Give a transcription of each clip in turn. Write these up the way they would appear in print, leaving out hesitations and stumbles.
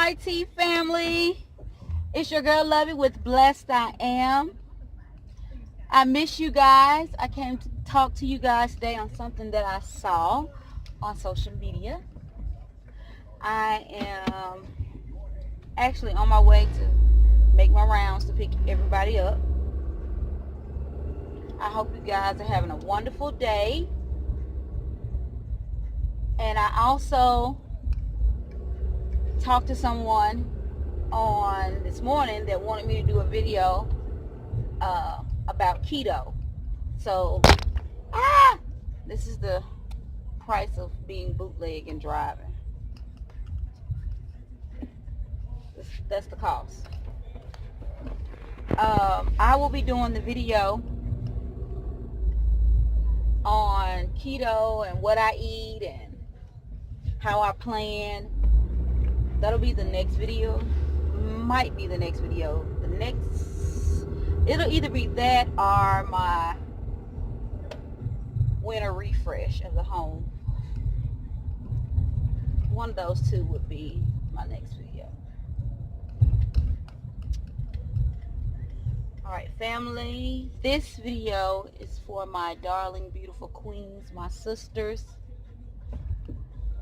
YT family. It's your girl Lovey with Blessed I Am. I miss you guys. I came to talk to you guys today on something that I saw on social media. I am actually on my way to make my rounds to pick everybody up. I hope you guys are having a wonderful day. And I also talked to someone on this morning that wanted me to do a video about keto. So this is the price of being bootleg and driving. That's the cost. I will be doing the video on keto and what I eat and how I plan. That'll be the next video. Might be the next video. It'll either be that or my winter refresh of the home. One of those two would be my next video. Alright, family, this video is for my darling, beautiful queens, my sisters.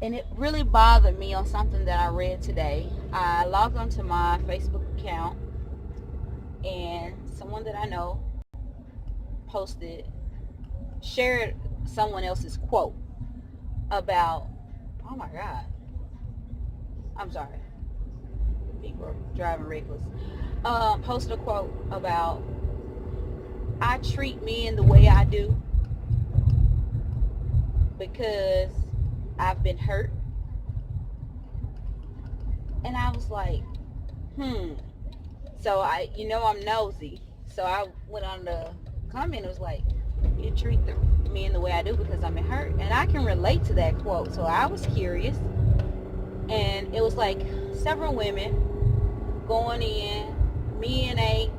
And it really bothered me on something that I read today. I logged onto my Facebook account and someone that I know shared someone else's quote about, oh my God, I'm sorry, people are driving reckless. Posted a quote about, I treat men the way I do because I've been hurt. And I was like, So I'm nosy. So I went on the comment. It was like, you treat the men the way I do because I've been hurt. And I can relate to that quote. So I was curious. And it was like several women going in, men ain't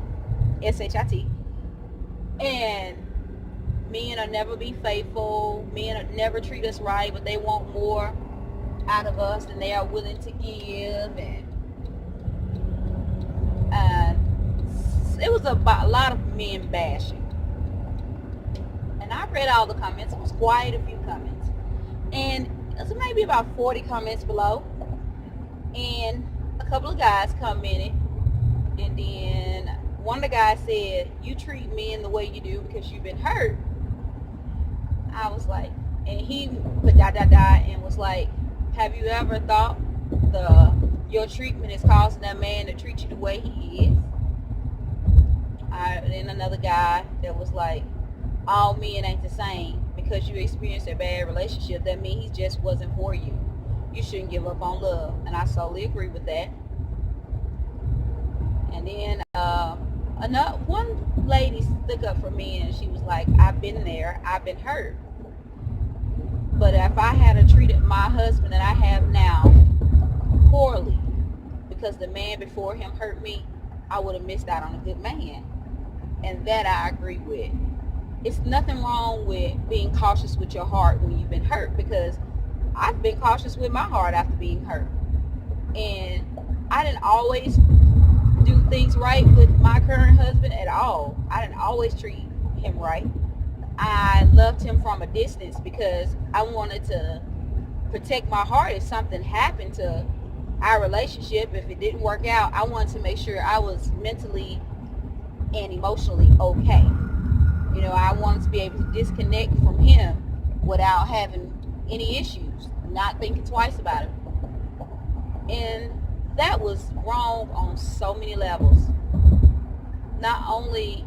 SHIT. And men will never be faithful. Men will never treat us right, but they want more out of us than they are willing to give. And it was a lot of men bashing. And I read all the comments. It was quite a few comments. And it was maybe about 40 comments below. And a couple of guys commented. And then one of the guys said, you treat men the way you do because you've been hurt. I was like, and he put ... and was like, have you ever thought your treatment is causing that man to treat you the way he is? Then another guy that was like, all men ain't the same. Because you experienced a bad relationship, that means he just wasn't for you. You shouldn't give up on love. And I solely agree with that. And then one lady stuck up for me and she was like, I've been there, I've been hurt. But if I had treated my husband that I have now poorly because the man before him hurt me, I would have missed out on a good man. And that I agree with. It's nothing wrong with being cautious with your heart when you've been hurt, because I've been cautious with my heart after being hurt. And I didn't always do things right with my current husband at all. I didn't always treat him right. I loved him from a distance because I wanted to protect my heart if something happened to our relationship. If it didn't work out, I wanted to make sure I was mentally and emotionally okay. I wanted to be able to disconnect from him without having any issues, not thinking twice about it. And that was wrong on so many levels. Not only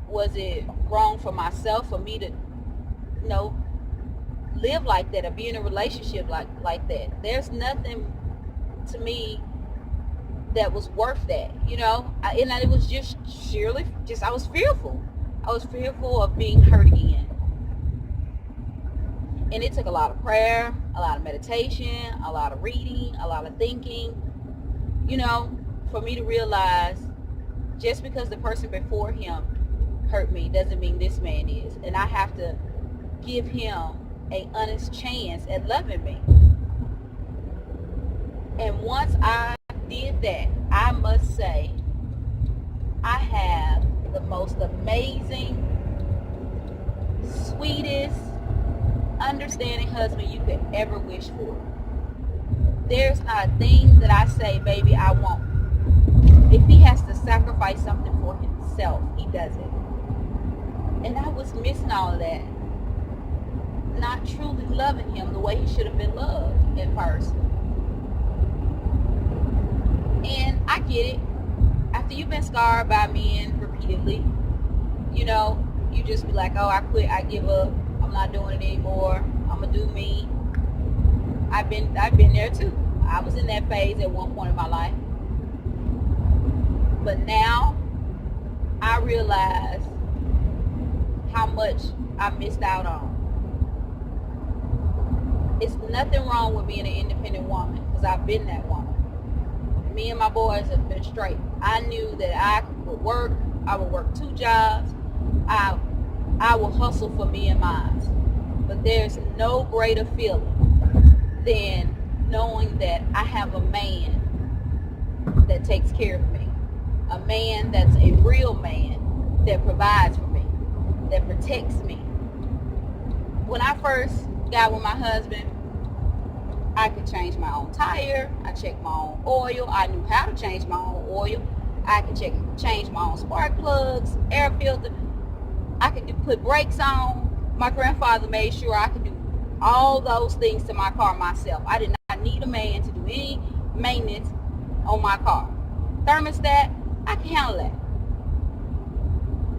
was it wrong for myself, for me to live like that or be in a relationship like that. There's nothing to me that was worth that, and it was just sheerly I was fearful. I was fearful of being hurt again. And it took a lot of prayer, a lot of meditation, a lot of reading, a lot of thinking, for me to realize just because the person before him hurt me doesn't mean this man is. And I have to give him an honest chance at loving me. And once I did that, I must say, I have the most amazing, sweetest, understanding husband you could ever wish for. There's not a thing that I say, baby, I won't. If he has to sacrifice something for himself, he does it. And I was missing all of that. Not truly loving him the way he should have been loved at first. And I get it. After you've been scarred by men repeatedly, you know, you just be like, oh, I quit, I give up, I'm not doing it anymore, I'm gonna do me. I've been there too. I was in that phase at one point in my life. But now I realize how much I missed out on. It's nothing wrong with being an independent woman, because I've been that woman. Me and my boys have been straight. I knew that I would work 2 jobs. I will hustle for me and mine. But there's no greater feeling than knowing that I have a man that takes care of me. A man that's a real man that provides for me, that protects me. When I first got with my husband, I could change my own tire. I checked my own oil. I knew how to change my own oil. I could change my own spark plugs, air filter. I could put brakes on. My grandfather made sure I could do all those things to my car myself. I did not need a man to do any maintenance on my car. Thermostat, I can handle that.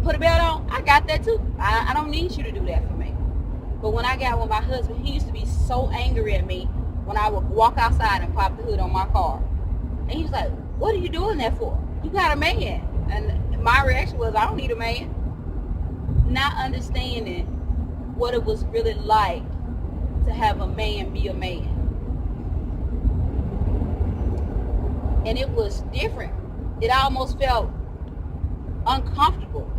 Put a belt on, I got that too. I don't need you to do that for me. But when I got with my husband, he used to be so angry at me when I would walk outside and pop the hood on my car. And he was like, what are you doing that for? You got a man. And my reaction was, I don't need a man. Not understanding what it was really like to have a man be a man. And it was different. It almost felt uncomfortable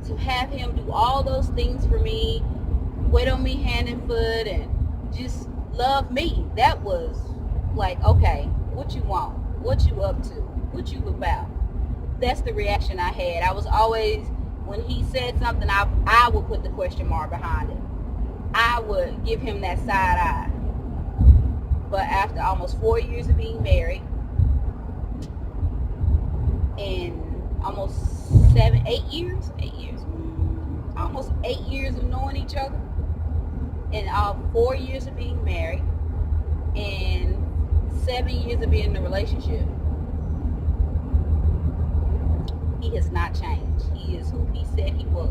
to have him do all those things for me, wait on me hand and foot, and just love me. That was like, okay, what you want? What you up to? What you about? That's the reaction I had. I was always, when he said something, I would put the question mark behind it. I would give him that side eye. But after almost 4 years of being married, and almost 8 years, almost 8 years of knowing each other, and 4 years of being married, and 7 years of being in a relationship, he has not changed. He is who he said he was.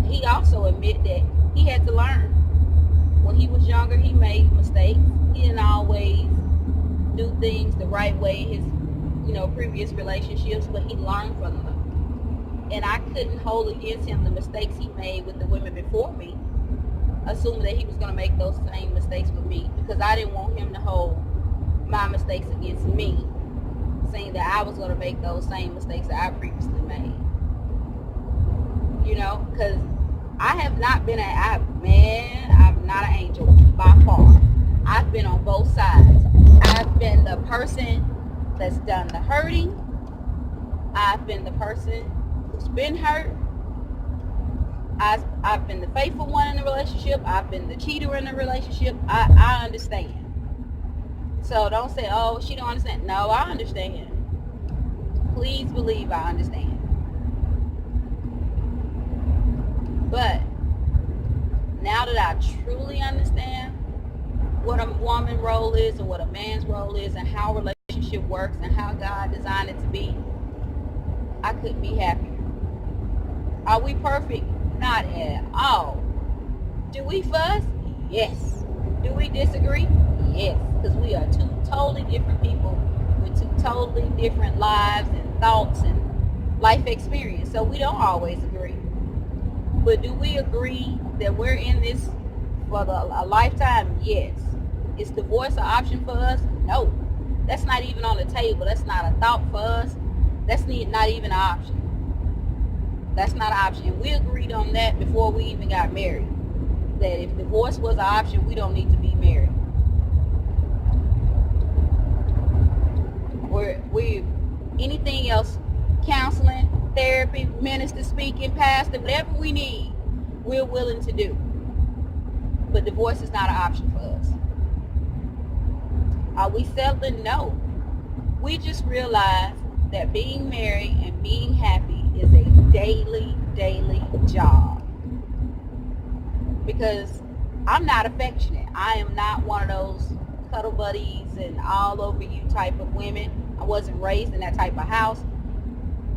He also admitted that he had to learn. When he was younger, he made mistakes. He didn't always do things the right way in his, previous relationships, but he learned from them. And I couldn't hold against him the mistakes he made with the women before me, assuming that he was going to make those same mistakes with me, because I didn't want him to hold my mistakes against me, saying that I was going to make those same mistakes that I previously made. Because I have not been I'm not an angel by far. I've been on both sides. I've been the person that's done the hurting. I've been the person who's been hurt. I've been the faithful one in the relationship. I've been the cheater in the relationship. I understand. So don't say, oh, she don't understand. No, I understand. Please believe I understand. But now that I truly understand what a woman's role is and what a man's role is and how a relationship works and how God designed it to be, I couldn't be happier. Are we perfect? Not at all. Do we fuss? Yes. Do we disagree? Yes. Because we are two totally different people with two totally different lives and thoughts and life experience. So we don't always agree. But do we agree that we're in this for a lifetime? Yes. Is divorce an option for us? No. That's not even on the table. That's not a thought for us. That's not even an option. That's not an option. And we agreed on that before we even got married. That if divorce was an option, we don't need to be married. we anything else, counseling, therapy, minister speaking, pastor, whatever we need, we're willing to do. But divorce is not an option for us. Are we settling? No. We just realize that being married and being happy is a daily job. Because I'm not affectionate. I am not one of those cuddle buddies and all over you type of women. I wasn't raised in that type of house.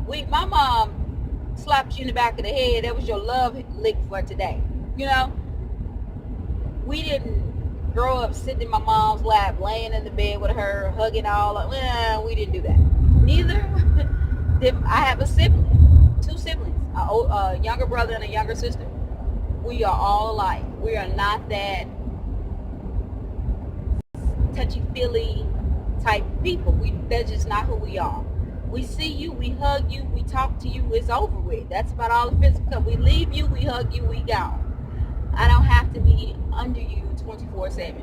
My mom slapped you in the back of the head. That was your love lick for today. You know? We didn't grow up sitting in my mom's lap, laying in the bed with her, hugging all. We didn't do that. Neither did I. Have a sibling, 2 siblings, a younger brother and a younger sister. We are all alike. We are not that touchy-feely type people. That's just not who we are. We see you, we hug you, we talk to you, it's over with. That's about all the physical. We leave you, we hug you, we gone. I don't have to be under you 24/7.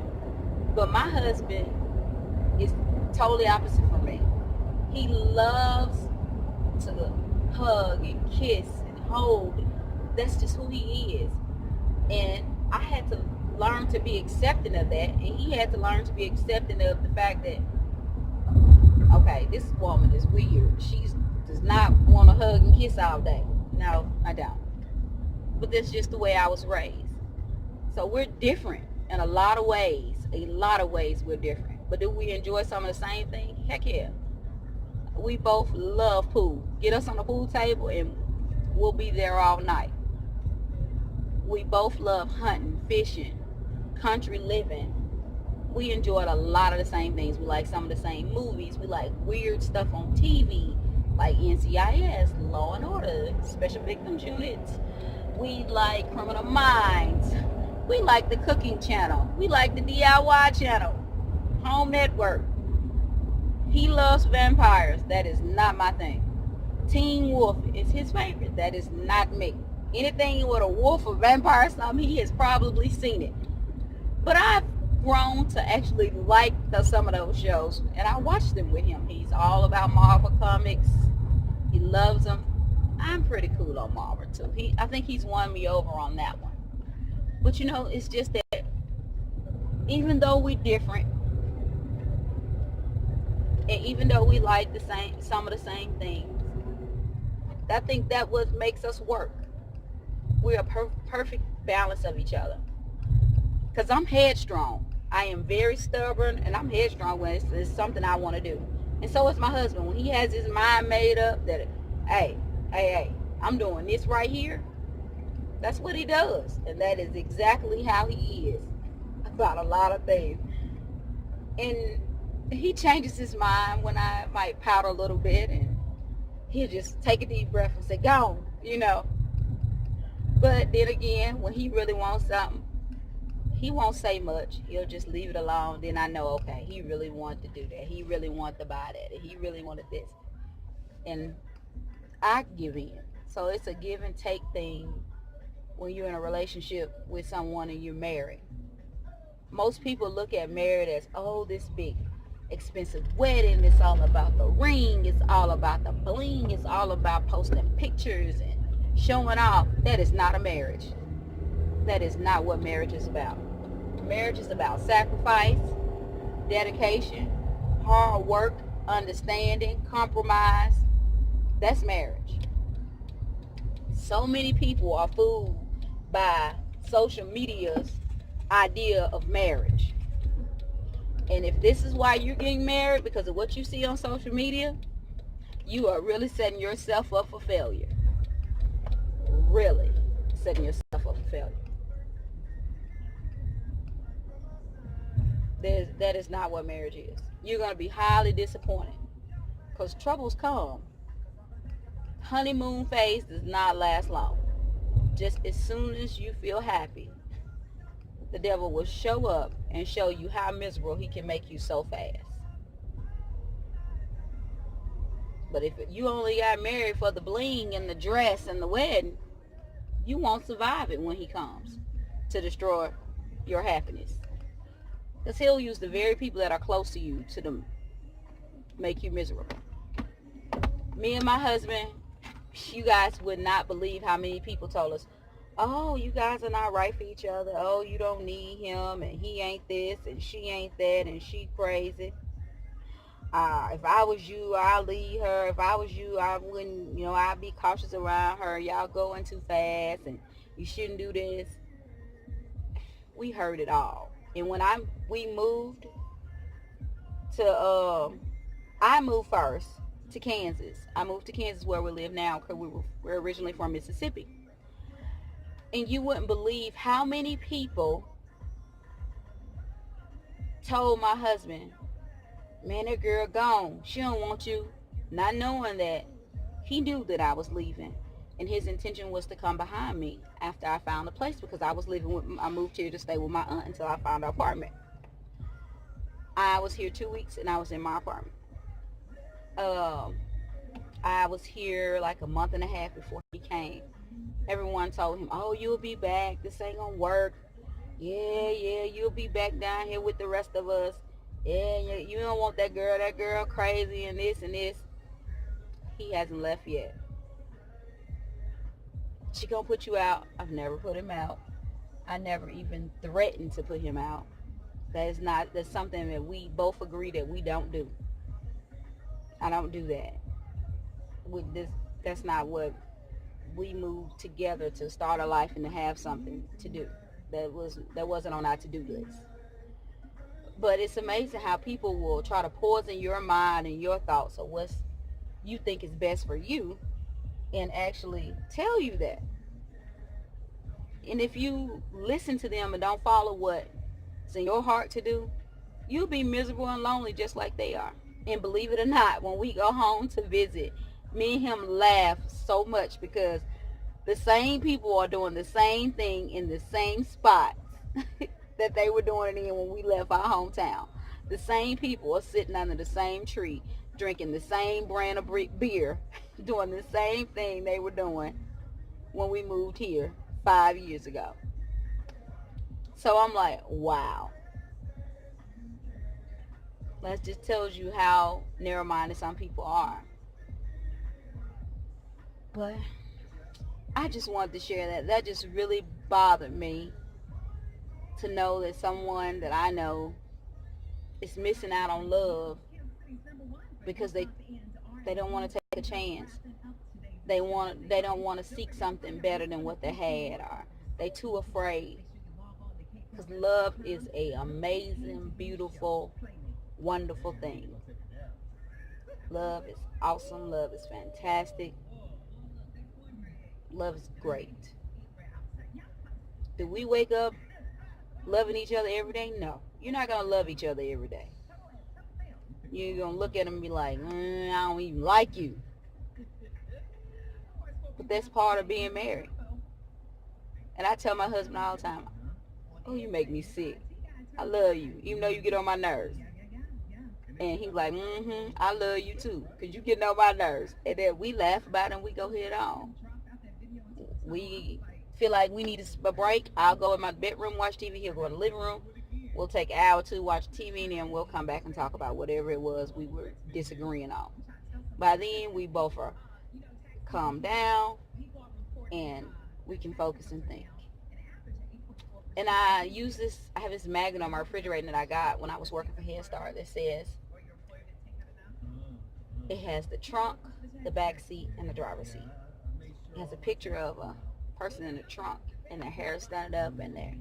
But my husband is totally opposite from me. He loves to hug and kiss and hold. That's just who he is. And I had to learn to be accepting of that, and he had to learn to be accepting of the fact that, okay, this woman is weird. She does not want to hug and kiss all day. No, I don't. But that's just the way I was raised. So we're different in a lot of ways. A lot of ways we're different. But do we enjoy some of the same things? Heck yeah. We both love pool. Get us on the pool table and we'll be there all night. We both love hunting, fishing, country living. We enjoyed a lot of the same things. We like some of the same movies. We like weird stuff on TV, like NCIS, Law and Order, Special Victims Units. We like Criminal Minds. We like the Cooking Channel. We like the DIY Channel, Home Network. He loves vampires. That is not my thing. Teen Wolf is his favorite. That is not me. Anything with a wolf or vampire or something, he has probably seen it. But I've grown to actually like some of those shows, and I watch them with him. He's all about Marvel Comics. He loves them. I'm pretty cool on Marvel too. I think he's won me over on that one. But you know, it's just that even though we're different, and even though we like some of the same things, I think that what makes us work. We're a perfect balance of each other. Because I'm headstrong. I am very stubborn, and I'm headstrong when it's something I want to do. And so is my husband. When he has his mind made up that, hey, I'm doing this right here, that's what he does. And that is exactly how he is about a lot of things. And he changes his mind when I might pout a little bit, and he'll just take a deep breath and say, go on, you know. But then again, when he really wants something, he won't say much. He'll just leave it alone. Then I know, okay, he really wanted to do that. He really wanted to buy that. And he really wanted this. And I give in. So it's a give and take thing when you're in a relationship with someone and you're married. Most people look at marriage as, oh, this big expensive wedding. It's all about the ring. It's all about the bling. It's all about posting pictures and showing off. That is not a marriage. That is not what marriage is about. Marriage is about sacrifice, dedication, hard work, understanding, compromise. That's marriage. So many people are fooled by social media's idea of marriage. And if this is why you're getting married, because of what you see on social media, you are really setting yourself up for failure. Really setting yourself up for failure. That is not what marriage is. You're going to be highly disappointed because troubles come. Honeymoon phase does not last long. Just as soon as you feel happy, the devil will show up and show you how miserable he can make you so fast. But if you only got married for the bling and the dress and the wedding, you won't survive it when he comes to destroy your happiness. Because he'll use the very people that are close to you to make you miserable. Me and my husband, you guys would not believe how many people told us, oh, you guys are not right for each other. Oh, you don't need him, and he ain't this, and she ain't that, and she crazy. If I was you, I'd leave her. If I was you, I wouldn't, I'd be cautious around her. Y'all going too fast, and you shouldn't do this. We heard it all. And when we moved to, I moved first to Kansas. I moved to Kansas where we live now because we're originally from Mississippi. And you wouldn't believe how many people told my husband, man, that girl gone. She don't want you. Not knowing that he knew that I was leaving. And his intention was to come behind me after I found a place because I moved here to stay with my aunt until I found an apartment. I was here 2 weeks and I was in my apartment. I was here like a month and a half before he came. Everyone told him, oh, you'll be back. This ain't gonna work. Yeah, you'll be back down here with the rest of us. Yeah, you don't want that girl. That girl crazy and this and this. He hasn't left yet. She gonna put you out. I've never put him out. I never even threatened to put him out. That's something that we both agree that we don't do. I don't do that. That's not what we moved together to start a life and to have something to do. That wasn't on our to-do list. But it's amazing how people will try to poison your mind and your thoughts of what you think is best for you and actually tell you that. And if you listen to them and don't follow what's in your heart to do, you'll be miserable and lonely just like they are. And believe it or not, when we go home to visit, me and him laugh so much because the same people are doing the same thing in the same spots that they were doing it in when we left our hometown. The same people are sitting under the same tree, drinking the same brand of beer, doing the same thing they were doing when we moved here 5 years ago. So I'm like, wow. That just tells you how narrow-minded some people are. But I just wanted to share that. That just really bothered me to know that someone that I know is missing out on love because they don't want to take a chance. They don't want to seek something better than what they had, or they too afraid. Because love is a amazing, beautiful, wonderful thing. Love is awesome. Love is fantastic. Love is great. Do we wake up loving each other every day? No. You're not going to love each other every day. You're going to look at them and be like, I don't even like you. But that's part of being married. And I tell my husband all the time, oh, you make me sick. I love you, even though you get on my nerves. And he's like, I love you too, because you get on my nerves. And then we laugh about it and we go head on. We feel like we need a break. I'll go in my bedroom, watch TV. He'll go in the living room. We'll take an hour or two, watch TV, and then we'll come back and talk about whatever it was we were disagreeing on. By then, we both are calmed down, and we can focus and think. And I have this magnet on my refrigerator that I got when I was working for Head Start that says, it has the trunk, the back seat, and the driver's seat. It has a picture of a person in the trunk, and their hair is standing up, and they're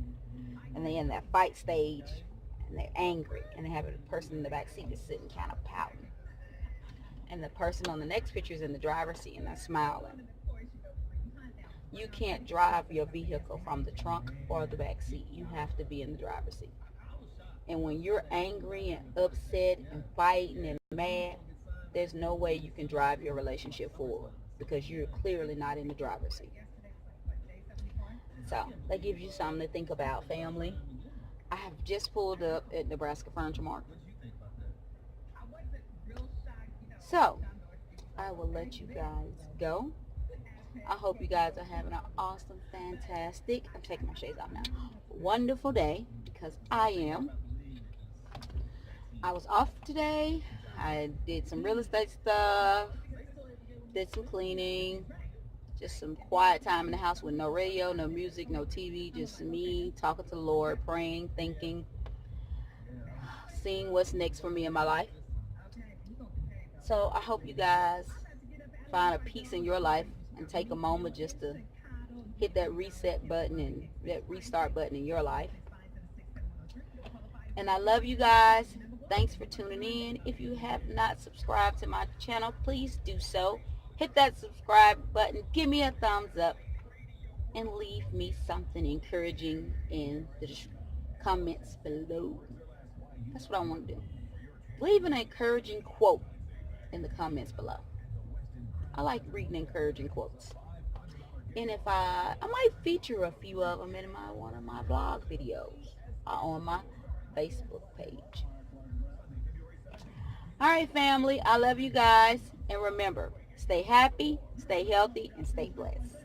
in that fight stage, and they're angry, and they have a person in the back seat that's sitting kind of pouting. And the person on the next picture is in the driver's seat, and they're smiling. You can't drive your vehicle from the trunk or the back seat. You have to be in the driver's seat. And when you're angry and upset and fighting and mad, there's no way you can drive your relationship forward because you're clearly not in the driver's seat. So that gives you something to think about, family. I have just pulled up at Nebraska Furniture Market. So I will let you guys go. I hope you guys are having an awesome, fantastic, I'm taking my shades off now, wonderful day, because I am. I was off today. I did some real estate stuff, did some cleaning, just some quiet time in the house with no radio, no music, no TV, just me talking to the Lord, praying, thinking, seeing what's next for me in my life. So I hope you guys find a peace in your life and take a moment just to hit that reset button and that restart button in your life. And I love you guys. Thanks for tuning in. If you have not subscribed to my channel, please do so. Hit that subscribe button, give me a thumbs up, and leave me something encouraging in the comments below. That's what I want to do. Leave an encouraging quote in the comments below. I like reading encouraging quotes. And if I might feature a few of them in one of my vlog videos on my Facebook page. All right, family, I love you guys. And remember, stay happy, stay healthy, and stay blessed.